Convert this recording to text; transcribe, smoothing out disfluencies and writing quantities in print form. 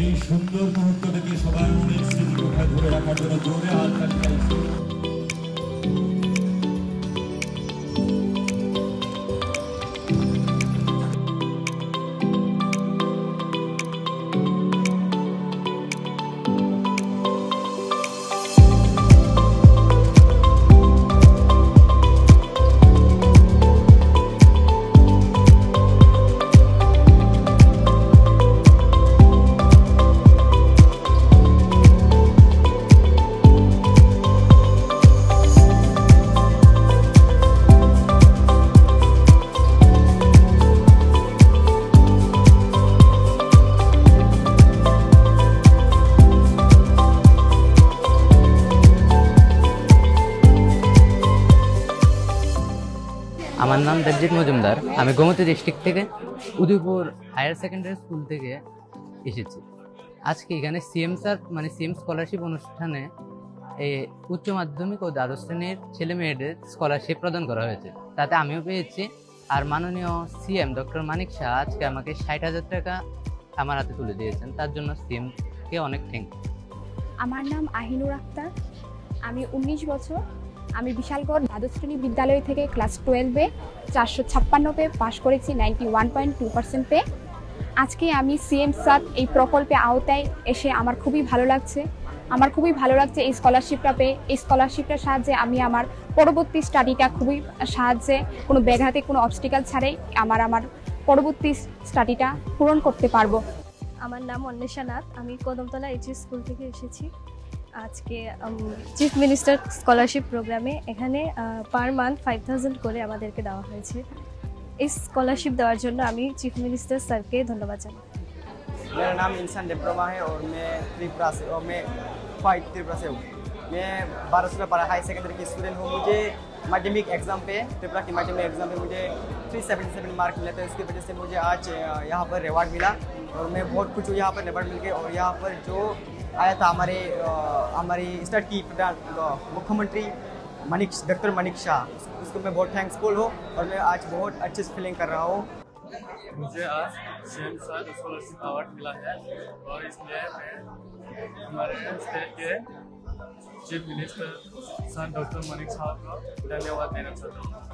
এই সুন্দর মুহূর্তটাকে সবার মনের স্মৃতি কোথায় ধরে রাখার জন্য জোরে হাততালি চাইছি। আমার নাম দেবজিৎ মজুমদার। আমি গোমতী ডিস্ট্রিক্ট থেকে উদয়পুর হায়ার সেকেন্ডারি স্কুল থেকে এসেছি। আজকে এখানে সিএম স্যার সিএম স্কলারশিপ অনুষ্ঠানে উচ্চ মাধ্যমিক ও দ্বাদশ শ্রেণীর ছেলে মেয়েদের স্কলারশিপ প্রদান করা হয়েছে, তাতে আমিও পেয়েছি। আর মাননীয় সিএম ডক্টর মানিক শাহ আজকে আমাকে 60,000 টাকা আমার হাতে তুলে দিয়েছেন, তার জন্য সিএমকে অনেক থ্যাংক ইউ। আমার নাম আহিনুর আক্তার। আমি 19 বছর। আমি বিশালগড় দ্বাদশ শ্রেণী বিদ্যালয় থেকে ক্লাস 12-এ 456 পেয়ে পাশ করেছি, 91.2% পেয়ে। আজকে আমি সিএম স্যার এই প্রকল্পে আওতায় এসে আমার খুবই ভালো লাগছে। এই স্কলারশিপটা পেয়ে। এই স্কলারশিপটার সাহায্যে আমি আমার পরবর্তী স্টাডিটা খুবই সাহায্যে কোনো ব্যাঘাতে কোনো অবস্টিকাল ছাড়াই আমার পরবর্তী স্টাডিটা পূরণ করতে পারবো। আমার নাম অন্বেষা নাথ। আমি কদমতলা এইচএস স্কুল থেকে এসেছি। আজকে চিফ মিনিস্টার স্কলারশিপ প্রোগ্রামে এখানে পার মান্থ 5,000 করে আমাদেরকে দেওয়া হয়েছে। এই স্কলারশিপ দেওয়ার জন্য আমি চিফ মিনিস্টার স্যারকে धन्यवाद জানাই। मेरा नाम इंसान डिप्लोमा है और मैं त्रिपुरा से हूँ। मैं 12 पढ़ा हाई सेकेंडरी की स्टूडेंट हूँ। मुझे मैथमेटिक एग्ज़ाम पे त्रिपुरा की मैथमेटिक एग्ज़ाम पे मुझे 377 मार्क मिले थे। इसकी वजह से मुझे आज यहाँ पर रिवार्ड मिला और मैं बहुत खुश हूँ यहाँ पर रिवार्ड मिल के। और यहाँ पर जो आया था हमारी स्टेट की मुख्यमंत्री डॉक्टर मनिक शाह, उसको मैं बहुत थैंक्सफुल हूँ और मैं आज बहुत अच्छे से फीलिंग कर रहा हूँ। मुझे आज सीएम सर स्कॉलरशिप अवार्ड मिला है और इसलिए मैं हमारे स्टेट के चीफ मिनिस्टर सर डॉक्टर मनिक साहब को धन्यवाद देना चाहता हूँ।